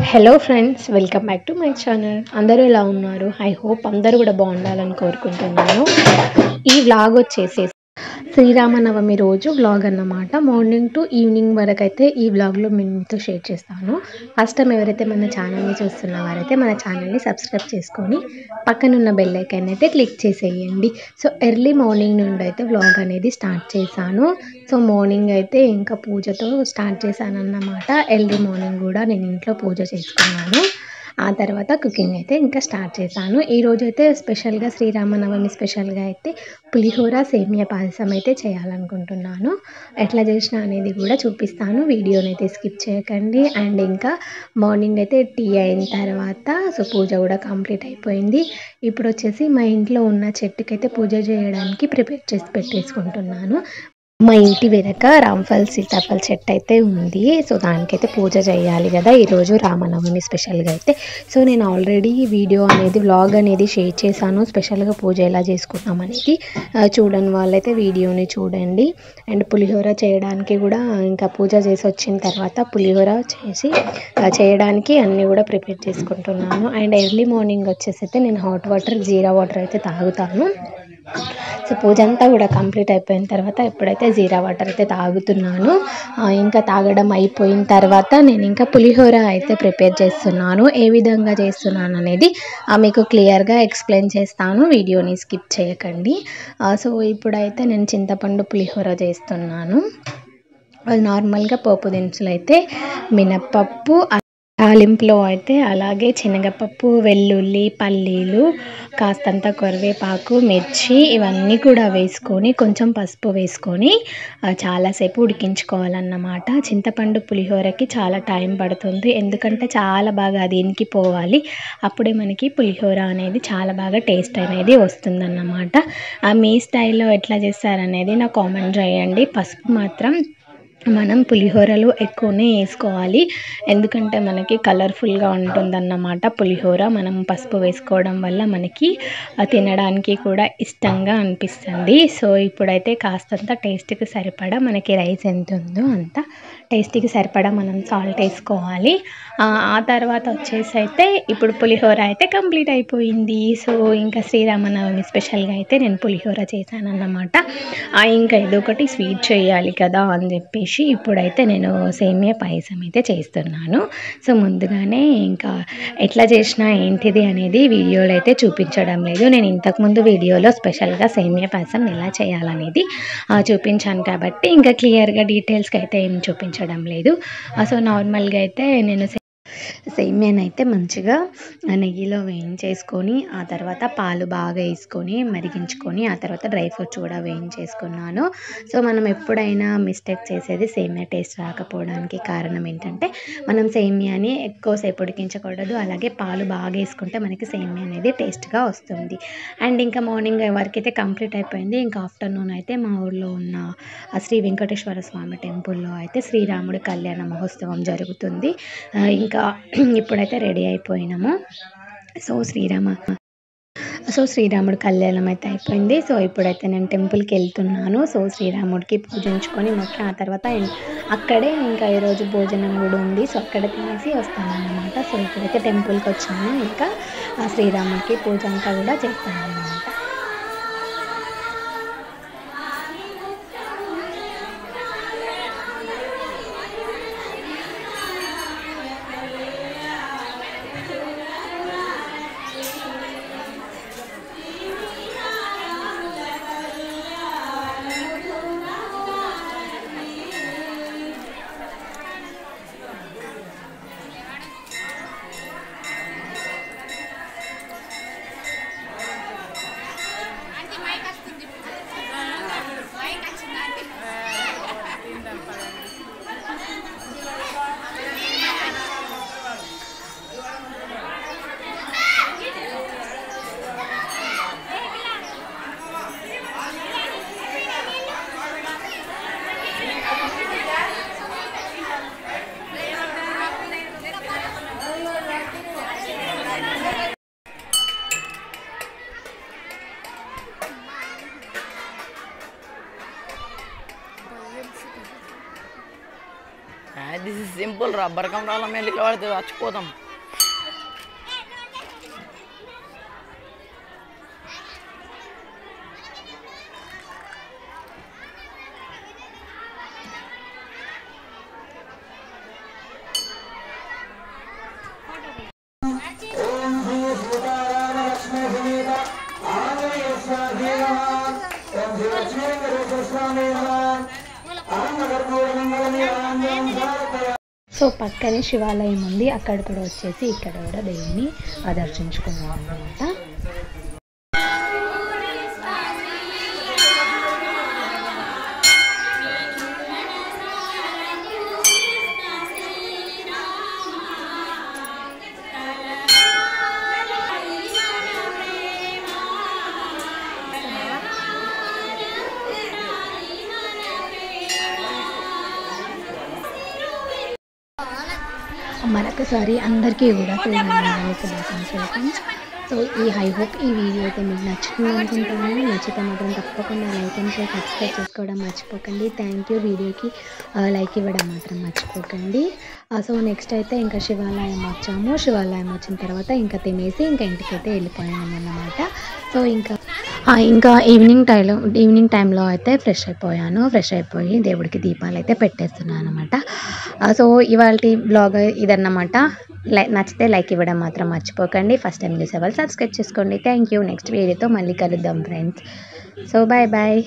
Hello friends, welcome back to my channel. అందరూ ఎలా ఉన్నారు? ఐ హోప్ అందరూ కూడా బాగుండాలని కోరుకుంటున్నాను. ఈ వ్లాగ్ వచ్చేసి శ్రీరామనవమి రోజు వ్లాగ్ అన్నమాట. మార్నింగ్ టు ఈవినింగ్ వరకు అయితే ఈ వ్లాగ్లో నేను మీతో షేర్ చేస్తాను. ఫస్ట్ టైం ఎవరైతే మన ఛానల్ని చూస్తున్న వారైతే మన ఛానల్ని సబ్స్క్రైబ్ చేసుకొని పక్కనున్న బెల్ ఐకాన్ అయితే క్లిక్ చేసేయండి. సో ఎర్లీ మార్నింగ్ నుండి అయితే వ్లాగ్ అనేది స్టార్ట్ చేశాను. సో మార్నింగ్ అయితే ఇంకా పూజతో స్టార్ట్ చేశాను అన్నమాట. ఎర్లీ మార్నింగ్ కూడా నేను ఇంట్లో పూజ చేసుకున్నాను. ఆ తర్వాత కుకింగ్ అయితే ఇంకా స్టార్ట్ చేశాను. ఈరోజు అయితే స్పెషల్గా శ్రీరామనవమి స్పెషల్గా అయితే పులిహోర సేమియా పాయసం అయితే చేయాలనుకుంటున్నాను. ఎట్లా చేసిన అనేది కూడా చూపిస్తాను. వీడియోని అయితే స్కిప్ చేయకండి. అండ్ ఇంకా మార్నింగ్ అయితే టీ అయిన తర్వాత సో పూజ కూడా కంప్లీట్ అయిపోయింది. ఇప్పుడు వచ్చేసి మా ఇంట్లో ఉన్న చెట్టుకైతే పూజ చేయడానికి ప్రిపేర్ చేసి పెట్టేసుకుంటున్నాను. మా ఇంటి వెనక రాంఫల్ సీతాఫల్ చెట్టు అయితే ఉంది. సో దానికైతే పూజ చేయాలి కదా ఈరోజు రామనవమి స్పెషల్గా అయితే. సో నేను ఆల్రెడీ వీడియో అనేది వ్లాగ్ అనేది షేర్ చేశాను. స్పెషల్గా పూజ ఎలా చేసుకున్నాం అనేది చూడని వాళ్ళైతే వీడియోని చూడండి. అండ్ పులిహోర చేయడానికి కూడా ఇంకా పూజ చేసి వచ్చిన తర్వాత పులిహోర చేయడానికి అన్నీ కూడా ప్రిపేర్ చేసుకుంటున్నాను. అండ్ ఎర్లీ మార్నింగ్ వచ్చేసి అయితే నేను హాట్ వాటర్ జీరా వాటర్ అయితే తాగుతాను. సో పూజ అంతా కూడా కంప్లీట్ అయిపోయిన తర్వాత ఇప్పుడైతే జీరా వాటర్ అయితే తాగుతున్నాను. ఇంకా తాగడం అయిపోయిన తర్వాత నేను ఇంకా పులిహోర అయితే ప్రిపేర్ చేస్తున్నాను. ఏ విధంగా చేస్తున్నాను అనేది మీకు క్లియర్గా ఎక్స్ప్లెయిన్ చేస్తాను. వీడియోని స్కిప్ చేయకండి. సో ఇప్పుడైతే నేను చింతపండు పులిహోర చేస్తున్నాను. నార్మల్గా పోపు దినుసులు అయితే మినప్పప్పు, తాలింపులో అయితే అలాగే శనగపప్పు, వెల్లుల్లి, పల్లీలు, కాస్తంత కరివేపాకు, మిర్చి ఇవన్నీ కూడా వేసుకొని కొంచెం పసుపు వేసుకొని చాలాసేపు ఉడికించుకోవాలన్నమాట. చింతపండు పులిహోరకి చాలా టైం పడుతుంది. ఎందుకంటే చాలా బాగా అది ఇనికిపోవాలి. అప్పుడే మనకి పులిహోర అనేది చాలా బాగా టేస్ట్ అనేది వస్తుందన్నమాట. మీ స్టైల్లో ఎట్లా చేస్తారనేది నాకు కామెంట్ చేయండి. పసుపు మాత్రం మనం పులిహోరలో ఎక్కువనే వేసుకోవాలి. ఎందుకంటే మనకి కలర్ఫుల్గా ఉంటుందన్నమాట పులిహోర. మనం పసుపు వేసుకోవడం వల్ల మనకి తినడానికి కూడా ఇష్టంగా అనిపిస్తుంది. సో ఇప్పుడైతే కాస్తంత టేస్ట్కి సరిపడా మనకి రైస్ ఎంత ఉందో అంత టేస్ట్కి సరిపడా మనం సాల్ట్ వేసుకోవాలి. ఆ తర్వాత వచ్చేసి అయితే ఇప్పుడు పులిహోర అయితే కంప్లీట్ అయిపోయింది. సో ఇంకా శ్రీరామనవమి స్పెషల్గా అయితే నేను పులిహోర చేశాను అన్నమాట. ఇంకా ఇదొకటి స్వీట్ చేయాలి కదా అని చెప్పేసి ఇప్పుడైతే నేను సేమియా పాయసం అయితే చేస్తున్నాను. సో ముందుగానే ఇంకా ఎట్లా చేసినా ఏంటిది అనేది వీడియోలో అయితే చూపించడం లేదు. నేను ఇంతకుముందు వీడియోలో స్పెషల్గా సేమియా పాయసం ఎలా చేయాలనేది చూపించాను కాబట్టి ఇంకా క్లియర్గా డీటెయిల్స్కి అయితే ఏం చూపించడం లేదు. సో నార్మల్గా అయితే నేను సేమియాని అయితే మంచిగా నెయ్యిలో వేయించేసుకొని ఆ తర్వాత పాలు బాగా వేసుకొని మరిగించుకొని ఆ తర్వాత డ్రై ఫ్రూట్స్ కూడా వేయించేసుకున్నాను. సో మనం ఎప్పుడైనా మిస్టేక్ చేసేది సేమియా టేస్ట్ రాకపోవడానికి కారణం ఏంటంటే మనం సేమియాని ఎక్కువసేపు ఉడికించకూడదు. అలాగే పాలు బాగా వేసుకుంటే మనకి సేమియా అనేది టేస్ట్గా వస్తుంది. అండ్ ఇంకా మార్నింగ్ వరకైతే కంప్లీట్ అయిపోయింది. ఇంకా ఆఫ్టర్నూన్ అయితే మా ఊర్లో ఉన్న శ్రీ వెంకటేశ్వర స్వామి టెంపుల్లో అయితే శ్రీరాముడి కళ్యాణ మహోత్సవం జరుగుతుంది. ఇంకా ఇప్పుడైతే రెడీ అయిపోయినాము. సో శ్రీరాముడి కళ్యాణం అయితే అయిపోయింది. సో ఇప్పుడైతే నేను టెంపుల్కి వెళ్తున్నాను. సో శ్రీరాముడికి పూజించుకొని మొక్కి ఆ తర్వాత అక్కడే ఇంకా ఈరోజు భోజనం కూడా ఉంది. సో అక్కడ తినేసి వస్తాను అన్నమాట. సో ఇప్పుడైతే టెంపుల్కి వచ్చాను. ఇంకా శ్రీరాముడికి పూజ అంతా కూడా చేస్తాను అన్నమాట. డబ్బులు రబ్బర్ కమరాల మెల్లికి పడితే చచ్చిపోతాం. సో పక్కనే శివాలయం ఉంది, అక్కడ కూడా వచ్చేసి ఇక్కడ కూడా దేవుని దర్శించుకున్నాం అన్నమాట. మరొకసారి అందరికీ కూడా శ్రీరామనవమి శుభాకాంక్షలు ఫ్రెండ్స్. సో ఐ హోప్ ఈ వీడియో అయితే మీకు నచ్చుతుంది అనుకుంటున్నాను. నచ్చితే మాత్రం తప్పకుండా లైక్ అండ్ షేర్ సబ్స్క్రైబ్ చేసుకోవడం మర్చిపోకండి. Thank you. వీడియోకి లైక్ ఇవ్వడం మాత్రం మర్చిపోకండి. సో నెక్స్ట్ అయితే ఇంకా శివాలయం వచ్చాము. శివాలయం వచ్చిన తర్వాత ఇంకా తినేసి ఇంకా ఇంటికైతే వెళ్ళిపోయాము అన్నమాట. సో ఇంకా ఈవినింగ్ టైంలో అయితే ఫ్రెష్ అయిపోయి దేవుడికి దీపాలు అయితే పెట్టేస్తున్నాను అనమాట. సో ఇవాళ బ్లాగ్ ఇదన్నమాట. నచ్చితే లైక్ ఇవ్వడం మాత్రం మర్చిపోకండి. ఫస్ట్ టైం చూసేవాళ్ళు సబ్స్క్రైబ్ చేసుకోండి. Thank you. నెక్స్ట్ వీడియోతో మళ్ళీ కలుద్దాం ఫ్రెండ్స్. So bye.